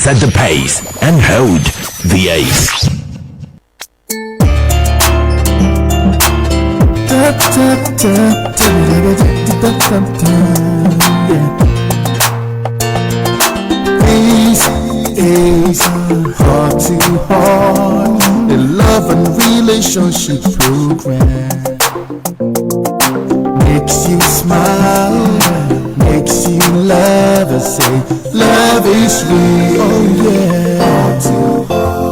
Set the pace and hold the ace. Ace, heart to heart, the love and relationship program makes you smile, makes you love. I say love is real. Oh yeah, heart to heart.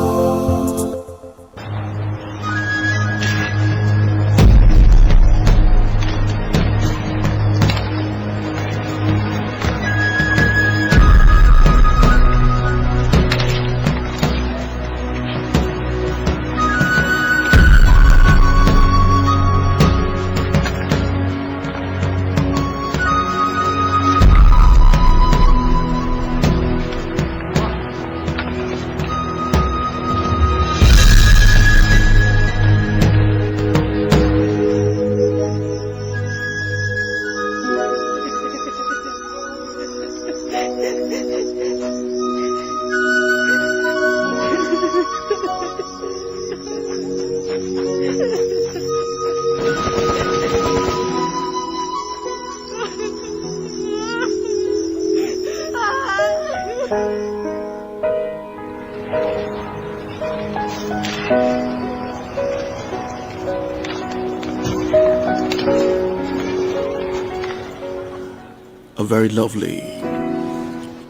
A very lovely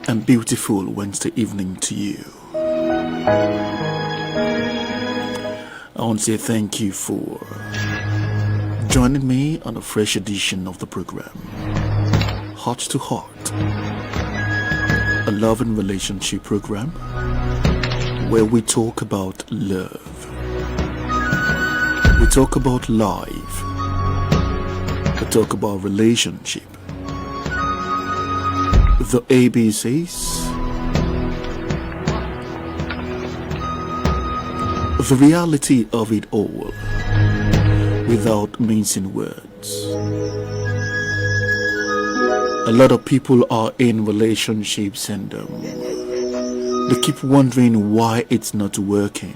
and beautiful Wednesday evening to you. I want to say thank you for joining me on a fresh edition of the program, Heart to Heart, a love and relationship program where we talk about love, we talk about life, we talk about relationship. The ABCs, the reality of it all, without mincing words. A lot of people are in relationships and they keep wondering why it's not working.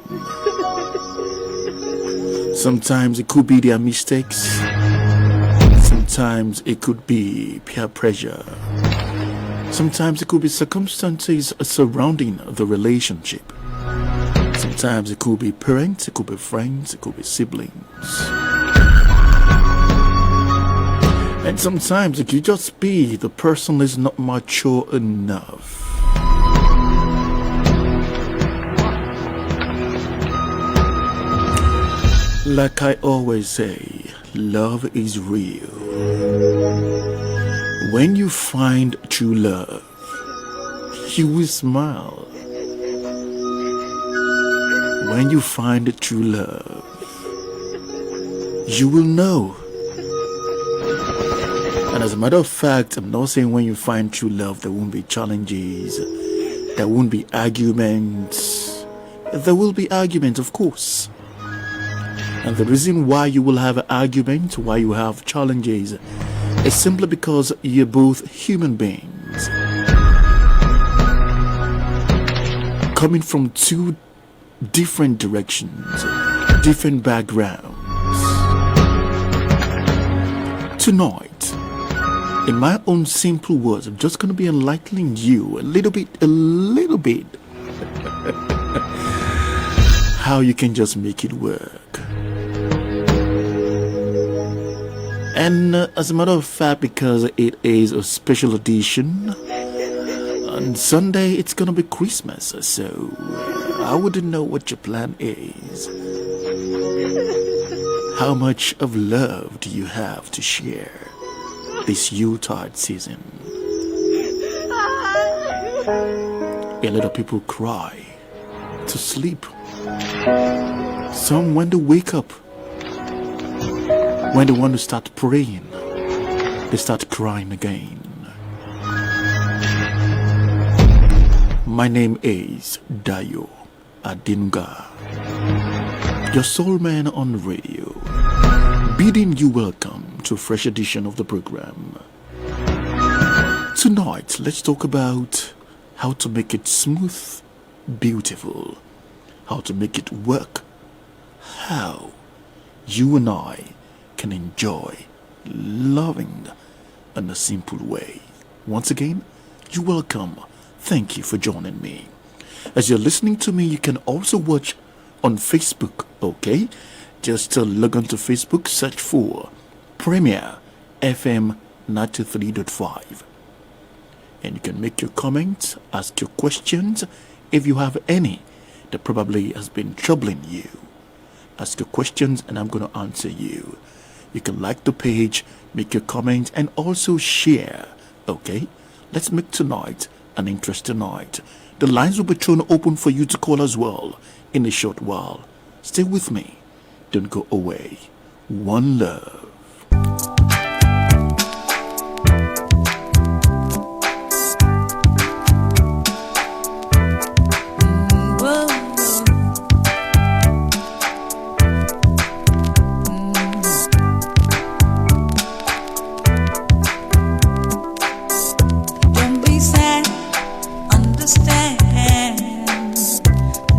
Sometimes it could be their mistakes, sometimes it could be peer pressure. Sometimes it could be circumstances surrounding the relationship. Sometimes it could be parents, it could be friends, it could be siblings. And sometimes it could just be the person is not mature enough. Like I always say, love is real. When you find true love, you will smile. When you find true love, you will know. And as a matter of fact, I'm not saying when you find true love, there won't be challenges, there won't be arguments. There will be arguments, of course. And the reason why you will have an argument, why you have challenges, it's simply because you're both human beings coming from two different directions, different backgrounds. Tonight, in my own simple words, I'm just going to be enlightening you a little bit, how you can just make it work. And as a matter of fact, because it is a special edition, on Sunday it's gonna be Christmas, so I wouldn't know what your plan is. How much of love do you have to share this Yuletide season? A lot of people cry to sleep. Some when they wake up, when they want to start praying, they start crying again. My name is Dayo Adinga, your soul man on radio, bidding you welcome to a fresh edition of the program. Tonight, let's talk about how to make it smooth, beautiful, how to make it work, how you and I can enjoy loving in a simple way. Once again, you're welcome. Thank you for joining me. As you're listening to me, you can also watch on Facebook, okay? Just log on to Facebook, search for Premier FM 93.5. And you can make your comments, ask your questions, if you have any that probably has been troubling you. Ask your questions and I'm going to answer you. You can like the page, make your comments, and also share, okay? Let's make tonight an interesting night. The lines will be thrown open for you to call as well in a short while. Stay with me. Don't go away. One love.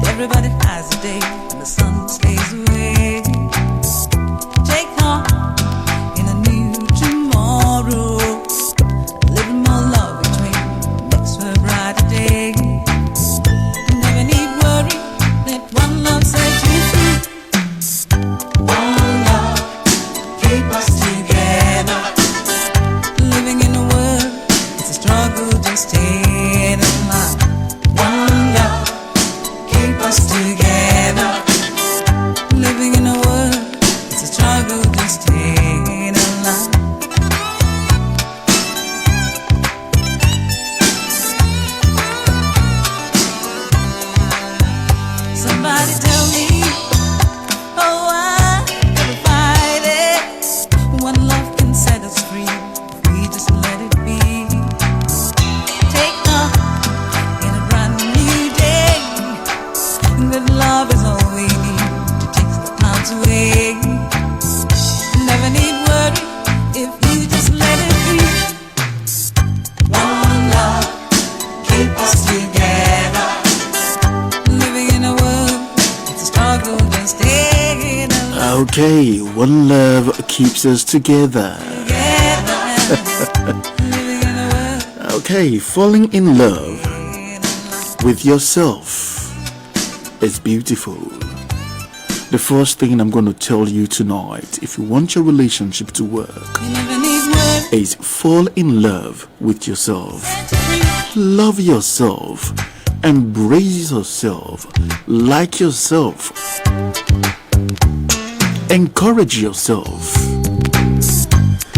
Everybody has a day when the sun stays away. Take heart in a new tomorrow. A little more love between makes for a brighter day. Never need worry, let one love set you free. One love keep us together. Living in a world, it's a struggle just staying alive. One love keep us together. Living in a world, it's a struggle just staying alive. Somebody tell me, oh, I never fight it. One love can set us free if we just let it be. Take off in a brand new day. Good love is all we need to take the clouds away. Never need worry if you just let it be. One love keep us together. Living in a world, it's a struggle just staying alive. Okay, one love keeps us together. Living in a world, Okay, falling in love with yourself is beautiful. The first thing I'm going to tell you tonight, if you want your relationship to work, you never need worry. is fall in love with yourself. Love yourself. Embrace yourself. Like yourself. Encourage yourself.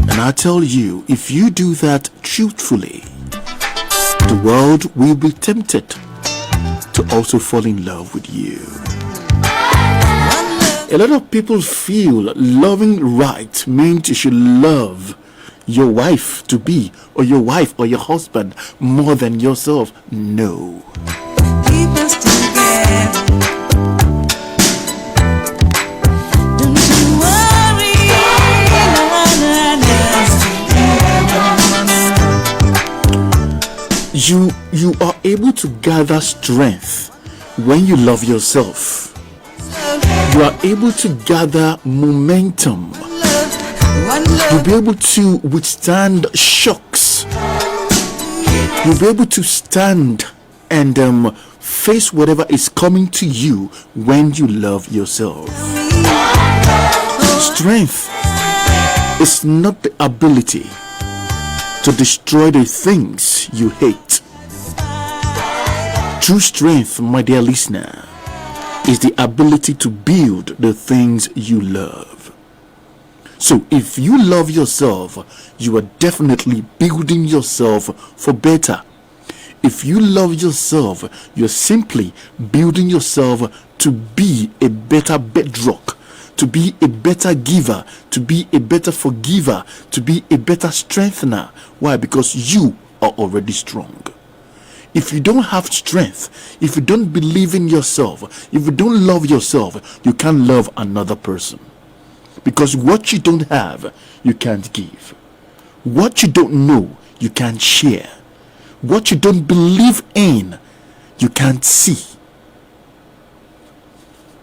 And I tell you, if you do that truthfully, the world will be tempted to also fall in love with you. A lot of people feel loving right means you should love your wife to be, or your wife or your husband more than yourself. No. Keep us together. Don't you worry. You are able to gather strength when you love yourself. You are able to gather momentum. One You'll love, be able to withstand shocks. You'll be able to stand and face whatever is coming to you when you love yourself. Strength is not the ability to destroy the things you hate. True strength, my dear listener, is the ability to build the things you love. So if you love yourself, you are definitely building yourself for better. If you love yourself, you're simply building yourself to be a better bedrock, to be a better giver, to be a better forgiver, to be a better strengthener. Why? Because you are already strong. If you don't have strength, if you don't believe in yourself, if you don't love yourself, you can't love another person. Because what you don't have, you can't give. What you don't know, you can't share. What you don't believe in, you can't see.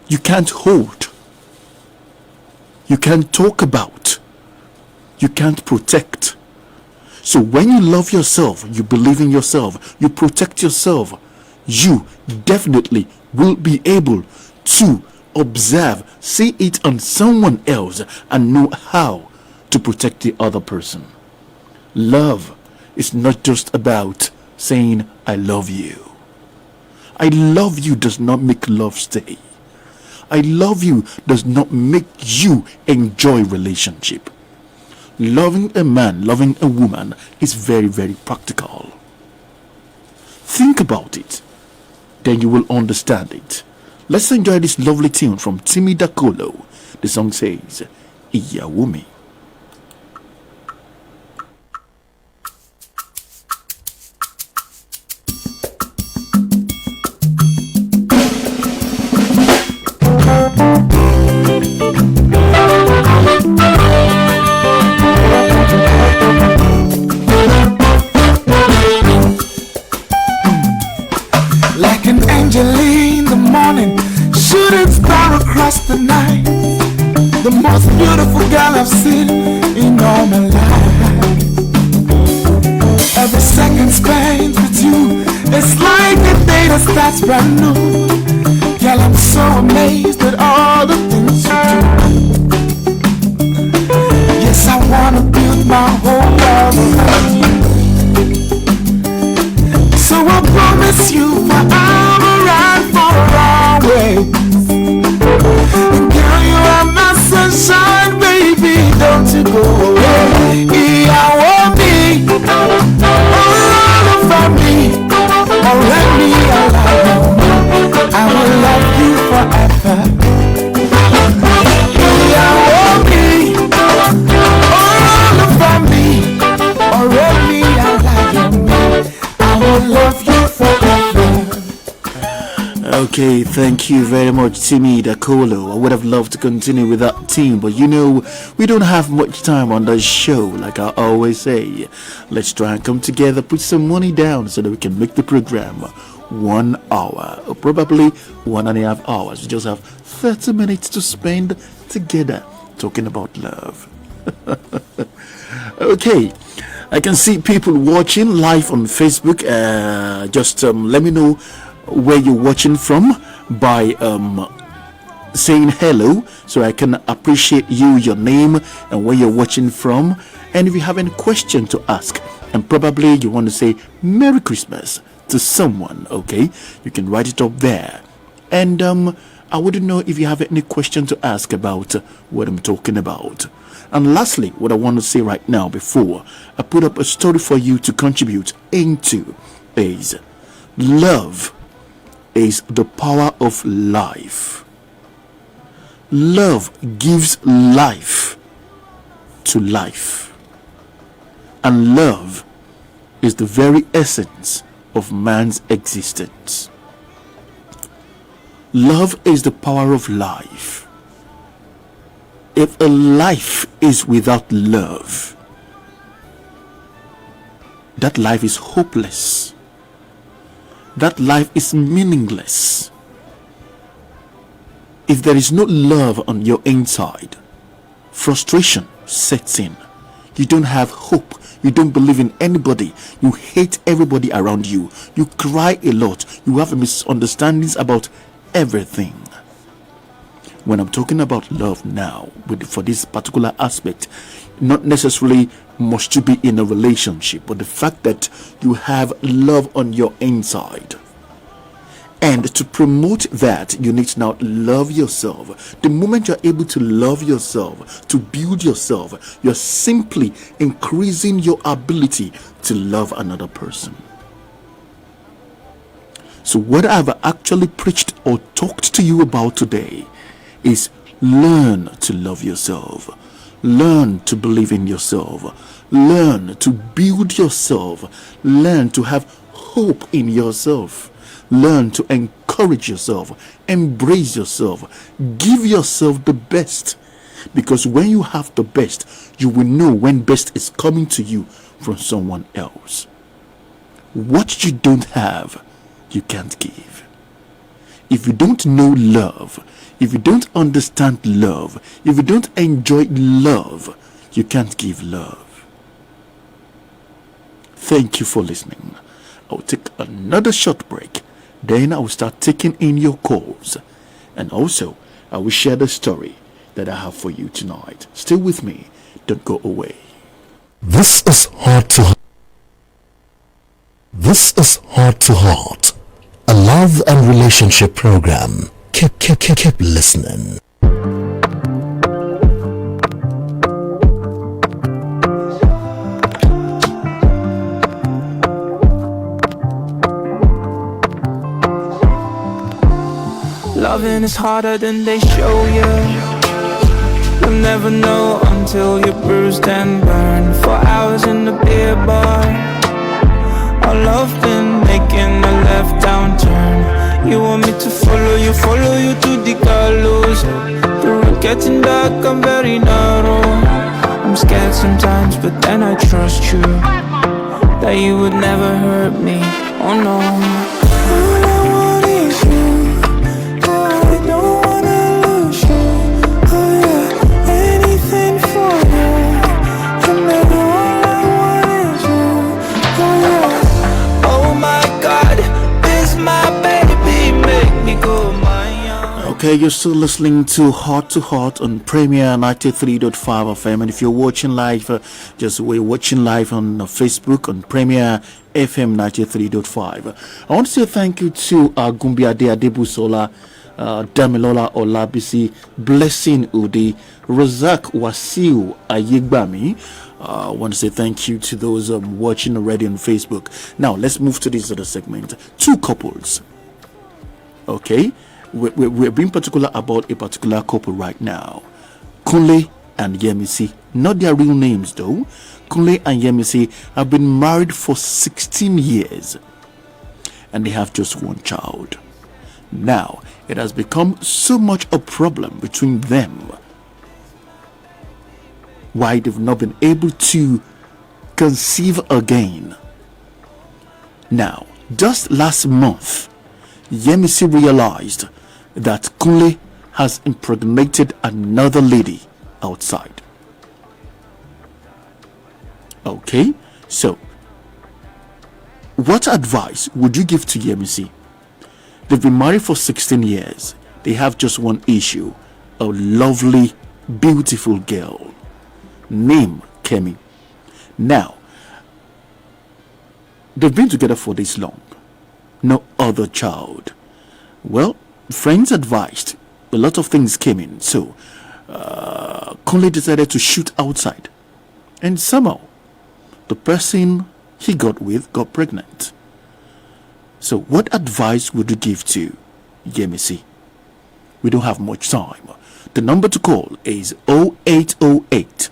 You can't hold. You can't talk about. You can't protect. So when you love yourself, you believe in yourself, you protect yourself, you definitely will be able to observe, see it on someone else, and know how to protect the other person. Love is not just about saying I love you. I love you does not make love stay. I love you does not make you enjoy relationship. Loving a man, loving a woman is very, very practical. Think about it, then you will understand it. Let's enjoy this lovely tune from Timi Dakolo. The song says, Iyawumi. Like an angel in the morning, shooting star across the night, the most beautiful girl I've seen in all my life. Every second spent with you, it's like a day that starts brand new. Girl, I'm so amazed at all the things you do. Yes, I wanna build my whole world around you. So I promise you forever and for always. And girl, you are my sunshine, baby, don't you go away. I want me, all over me, or let me alone. I will love you forever. I want me, all over me, or let me alone. I will love you forever. Okay, thank you very much, Timi Dakolo. I would have loved to continue with that team, but you know, we don't have much time on the show, like I always say. Let's try and come together, put some money down so that we can make the program 1 hour, or probably 1.5 hours. We just have 30 minutes to spend together talking about love. Okay, I can see people watching live on Facebook. Just let me know where you're watching from by saying hello, so I can appreciate you, your name, and where you're watching from. And if you have any question to ask, and probably you want to say Merry Christmas to someone, okay, you can write it up there. And I wouldn't know if you have any question to ask about what I'm talking about. And lastly, what I want to say right now before I put up a story for you to contribute into is love is the power of life. Love gives life to life. And love is the very essence of man's existence. Love is the power of life. If a life is without love, that life is hopeless. That life is meaningless. If there is no love on your inside, frustration sets in. You don't have hope. You don't believe in anybody. You hate everybody around you. You cry a lot. You have misunderstandings about everything. When I'm talking about love now, for this particular aspect, not necessarily must you be in a relationship, but the fact that you have love on your inside. And to promote that, you need to now love yourself. The moment you're able to love yourself, to build yourself, you're simply increasing your ability to love another person. So what I've actually preached or talked to you about today is learn to love yourself. Learn to believe in yourself. Learn to build yourself. Learn to have hope in yourself. Learn to encourage yourself. Embrace yourself. Give yourself the best. Because when you have the best, you will know when best is coming to you from someone else. What you don't have, you can't give. If you don't know love, if you don't understand love, if you don't enjoy love, you can't give love. Thank you for listening. I'll take another short break. Then I will start taking in your calls. And also, I will share the story that I have for you tonight. Stay with me. Don't go away. This is Heart to Heart. This is Heart to Heart, a love and relationship program. Keep listening. Loving is harder than they show you. You'll never know until you're bruised and burned for hours in the beer bar. Our love been making a left down turn. You want me to follow you to the gallows. The road getting dark, I'm very narrow. I'm scared sometimes, but then I trust you, that you would never hurt me, oh no. All I want is you, I don't wanna lose you. Oh yeah, anything for you. And then all I want is you, oh yeah. Oh my God, this my baby, make me go my young. Okay, you're still listening to Heart on Premier 93.5 FM. And if you're watching live, we're watching live on Facebook on Premier FM 93.5. I want to say thank you to Gumbiade Adebusola, Damilola Olabisi, Blessing Udi, Razak Wasiu Ayigbami. I want to say thank you to those watching already on Facebook. Now, let's move to this other segment. Two couples. Okay? We're being particular about a particular couple right now. Kunle and Yemisi. Not their real names though. Kunle and Yemisi have been married for 16 years. And they have just one child. Now, it has become so much a problem between them. Why they've not been able to conceive again. Now, just last month, Yemisi realized that Kunle has impregnated another lady outside. Okay, so what advice would you give to Yemisi? They've been married for 16 years. They have just one issue, a lovely, beautiful girl named Kemi. Now, they've been together for this long. No other child. Well, friends advised. A lot of things came in. So, Kunle decided to shoot outside. And somehow, the person he got with got pregnant. So, what advice would you give to Yemisi? We don't have much time. The number to call is 0808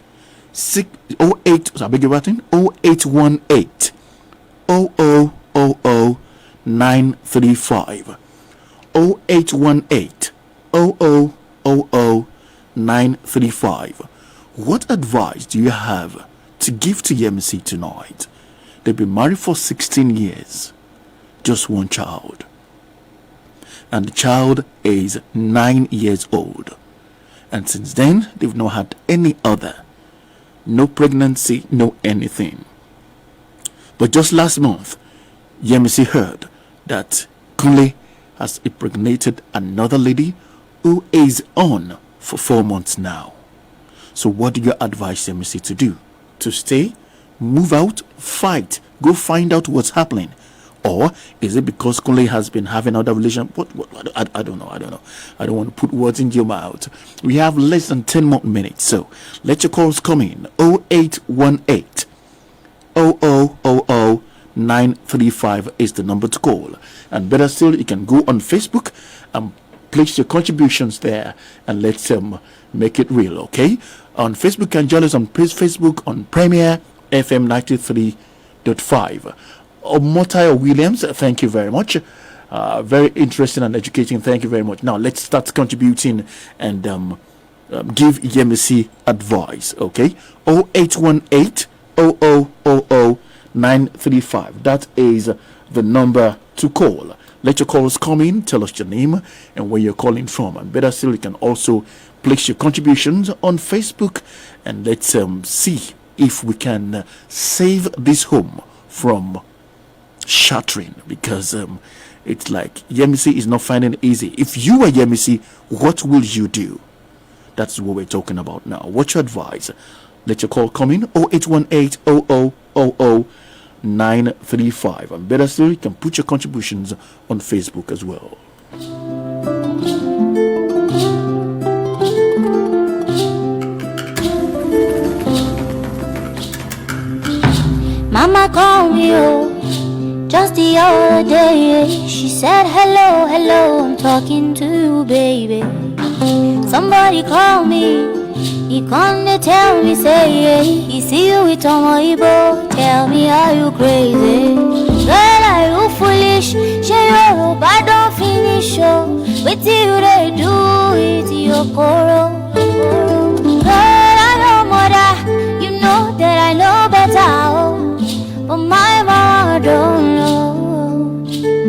0818 0000 935 0818 0000 935. What advice do you have to give to Yemisi tonight? They've been married for 16 years, just one child, and the child is 9 years old, and since then they've not had any other, no pregnancy, no anything. But just last month, Yemisi heard that Kunle has impregnated another lady who is on for 4 months now. So what do you advise Yemisi to do? To stay, move out, fight, go find out what's happening? Or is it because Kunle has been having other relation? I don't know. I don't want to put words into your mouth. We have less than 10 more minutes, so let your calls come in. 0818 0000 935 is the number to call. And better still, you can go on Facebook and place your contributions there, and let's make it real, okay? On Facebook, you can join us on Facebook on Premier FM 93.5. Omotayo Williams, thank you very much. Very interesting and educating. Thank you very much. Now let's start contributing and give Yemisi advice. Okay, 0818 0000 935. That is the number to call. Let your calls come in, tell us your name and where you're calling from. And better still, you can also place your contributions on Facebook, and let's see if we can save this home from shattering, because it's like Yemisi is not finding it easy. If you are Yemisi, what will you do? That's what we're talking about now. What's your advice? Let your call come in 0818 0000 935. And better still, you can put your contributions on Facebook as well. Mama called me just the other day. She said, hello, hello, I'm talking to you, baby. Somebody called me. He come to tell me, say, he see you with Tomoibo. Tell me, are you crazy? Girl, are you foolish? Share your bad don't finish, oh. Wait till you they do it, your coro. Girl, I'm your mother. You know that I know better, oh. But my mama don't know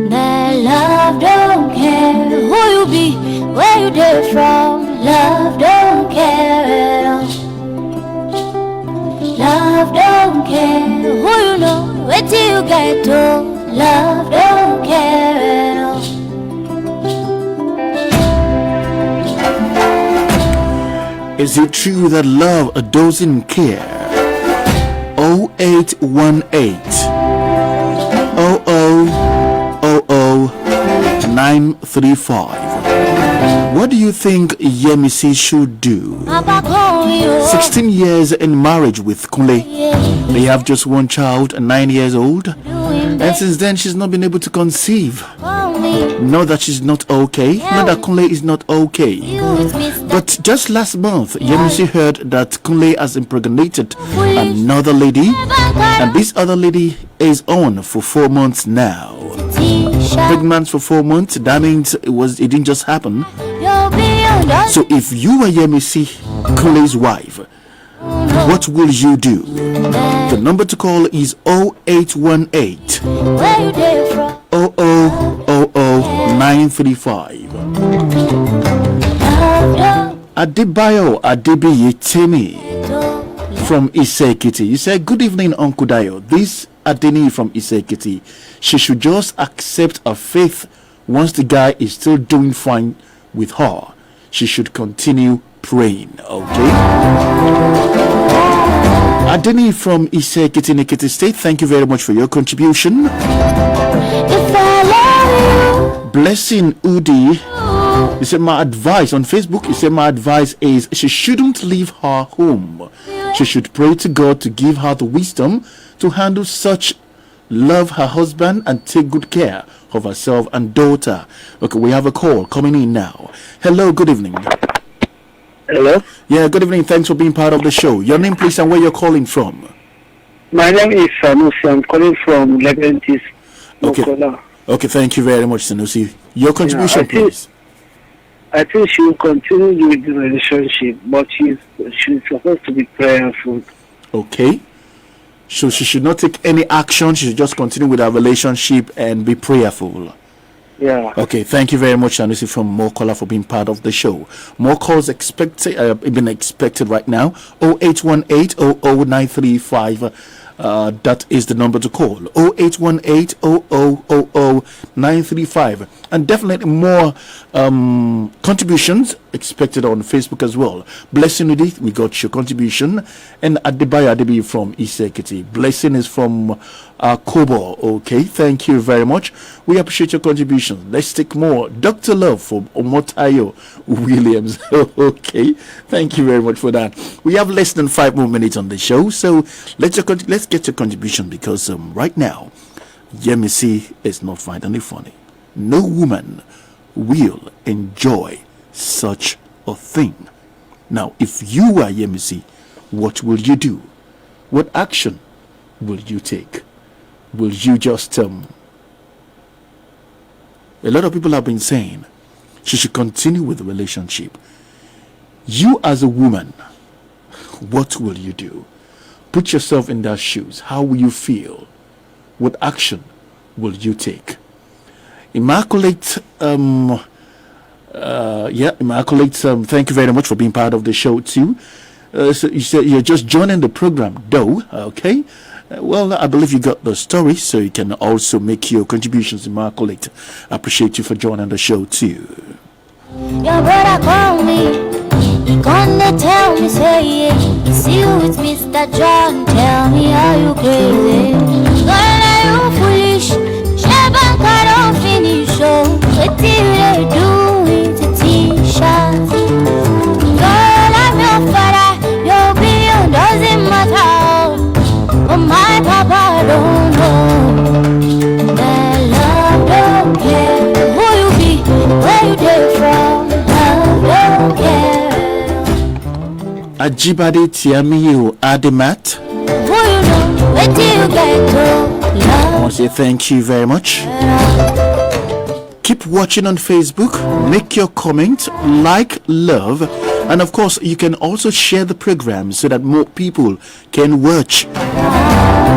that love don't care who you be, where you did from. Love don't care at all. Love don't care who you know, wait till you get told. Love don't care at all. Is it true that love doesn't care? 0818 0000 935. What do you think Yemisi should do? 16 years in marriage with Kunle. They have just one child, 9 years old. And since then, she's not been able to conceive. Not that she's not okay. Not that Kunle is not okay. But just last month, Yemisi heard that Kunle has impregnated another lady. And this other lady is on for 4 months now. Pregnant for 4 months, that means it didn't just happen. So if you are Yemisi, Kunle's wife, what will you do? The number to call is 0818 0000 935. Adebayo Adebiyetemi from Isekiti. You said, good evening, Uncle Dayo. This Adeni from Isekiti. She should just accept her faith. Once the guy is still doing fine with her, she should continue praying. Okay. Adeni from Isekiti, Nikiti State, thank you very much for your contribution. Blessing Udi, you said my advice on Facebook. You said my advice is she shouldn't leave her home. She should pray to God to give her the wisdom to handle such, love her husband and take good care of herself and daughter. Okay, we have a call coming in now. Hello, good evening. Hello? Yeah, good evening. Thanks for being part of the show. Your name, please, and where you're calling from. My name is Sanusi. I'm calling from Leventis, Okay. Mokola. Okay, thank you very much, Sanusi. Your contribution, please. I think she will continue with the relationship, but she's supposed to be prayerful. Okay. So she should not take any action. She should just continue with her relationship and be prayerful. Yeah. Okay, thank you very much, Sanusi from Mokola, for being part of the show. More calls been expected right now. 0818 000935. That is the number to call. 0818 0000 935. And definitely more contributions expected on Facebook as well. Blessing Udith, we got your contribution. And Adebayo Adebi from Isekiti. Blessing is from Kobo. Okay, thank you very much. We appreciate your contribution. Let's take more. Dr. Love from Omotayo Williams. Okay, thank you very much for that. We have less than 5 more minutes on the show, so let's get your contribution, because right now Yemisi is not finding it funny. No woman will enjoy such a thing. Now, if you are Yemisi, what will you do? What action will you take? Will you just a lot of people have been saying she should continue with the relationship. You as a woman, what will you do? Put yourself in their shoes. How will you feel? What action will you take? Immaculate, Immaculate, thank you very much for being part of the show too. So you said you're just joining the program, though, okay? Well, I believe you got the story, so you can also make your contributions, Immaculate. I appreciate you for joining the show too. Your brother called me. He gonna tell me, say yeah. See you with Mr. John. Tell me, are you crazy? Girl, are you foolish? Shaban can't finish. Oh, what did they do with the t-shirt? Girl, I'm your father. Your opinion doesn't matter. But my papa don't know. That love don't care who you be, where you came from. Love don't care. Ajibade Tiamiyo Ademat. Who you know, where do you get to? I want to say thank you very much. Keep watching on Facebook. Make your comment, like, love, and of course, you can also share the program so that more people can watch.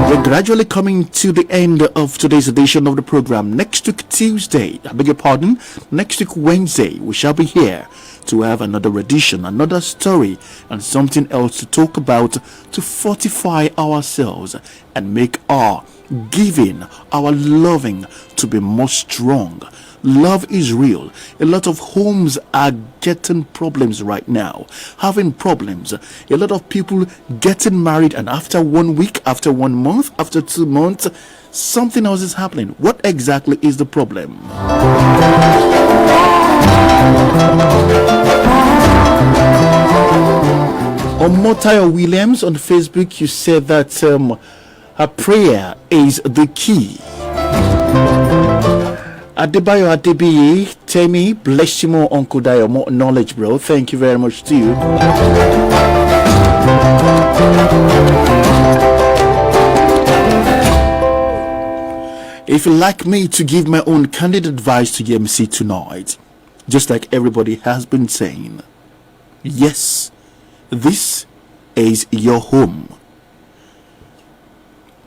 We're gradually coming to the end of today's edition of the program. Next week, Tuesday, I beg your pardon, next week, Wednesday, we shall be here to have another edition, another story, and something else to talk about to fortify ourselves and make our giving, our loving to be more strong. Love is real. A lot of homes are getting problems right now, having problems. A lot of people getting married, and after 1 week, after 1 month, after 2 months, something else is happening. What exactly is the problem? Omotayo Williams on Facebook, you said that a prayer is the key. Adebayo Adebiyi, Temi, bless you more, Uncle Dayo, more knowledge, bro. Thank you very much to you. If you'd like me to give my own candid advice to MC tonight, just like everybody has been saying, yes, this is your home.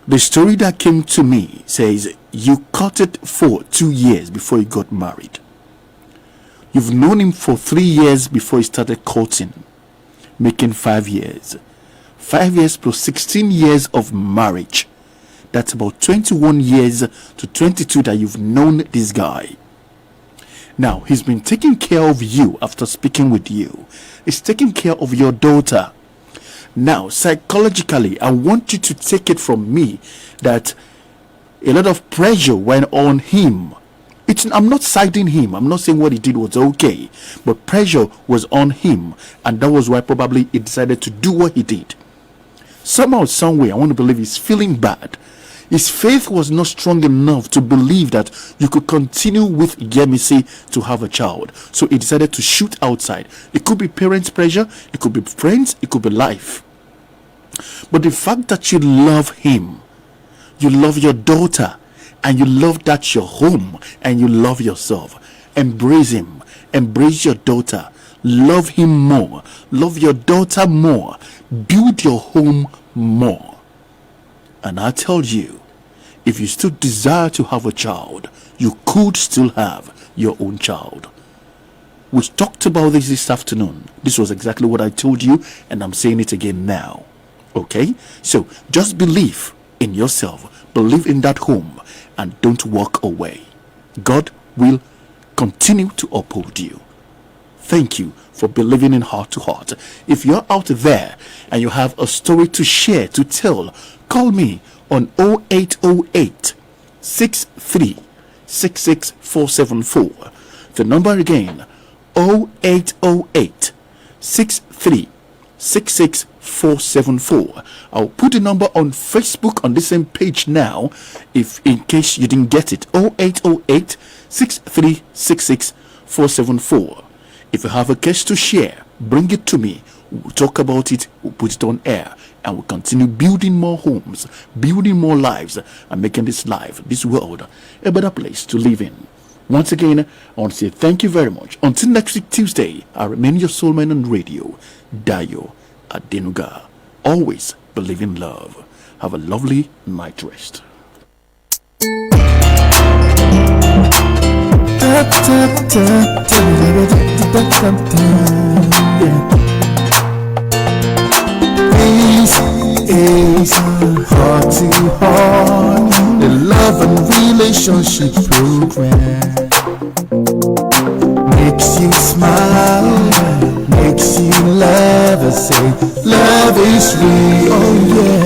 The story that came to me says you courted for 2 years before you got married. You've known him for 3 years before you started courting, making 5 years. 5 years plus 16 years of marriage. That's about 21 years to 22 that you've known this guy. Now, he's been taking care of you after speaking with you. He's taking care of your daughter. Now, psychologically, I want you to take it from me that a lot of pressure went on him. I'm not citing him. I'm not saying what he did was okay. But pressure was on him. And that was why probably he decided to do what he did. Somehow, some way, I want to believe he's feeling bad. His faith was not strong enough to believe that you could continue with Yemisi to have a child. So he decided to shoot outside. It could be parents' pressure, it could be friends, it could be life. But the fact that you love him, you love your daughter, and you love that your home, and you love yourself, embrace him, embrace your daughter, love him more, love your daughter more, build your home more. And I tell you, if you still desire to have a child, you could still have your own child. We talked about this afternoon. This was exactly what I told you, and I'm saying it again now. Okay? So just believe in yourself, believe in that home, and don't walk away. God will continue to uphold you. Thank you for believing in Heart to Heart. If you're out there and you have a story to share, to tell, call me on 0808 63 66474. The number again, 0808 63 66474. I'll put the number on Facebook on the same page now, if in case you didn't get it. 0808 63 66474. If you have a case to share, bring it to me. We'll talk about it, we'll put it on air, and we'll continue building more homes, building more lives, and making this life, this world, a better place to live in. Once again, I want to say thank you very much. Until next week, Tuesday, I remain your soulman on radio, Dayo Adenuga. Always believe in love. Have a lovely night rest. This is Heart to Heart, the love and relationship program. Makes you smile, makes you laugh and say, love is real, oh yeah.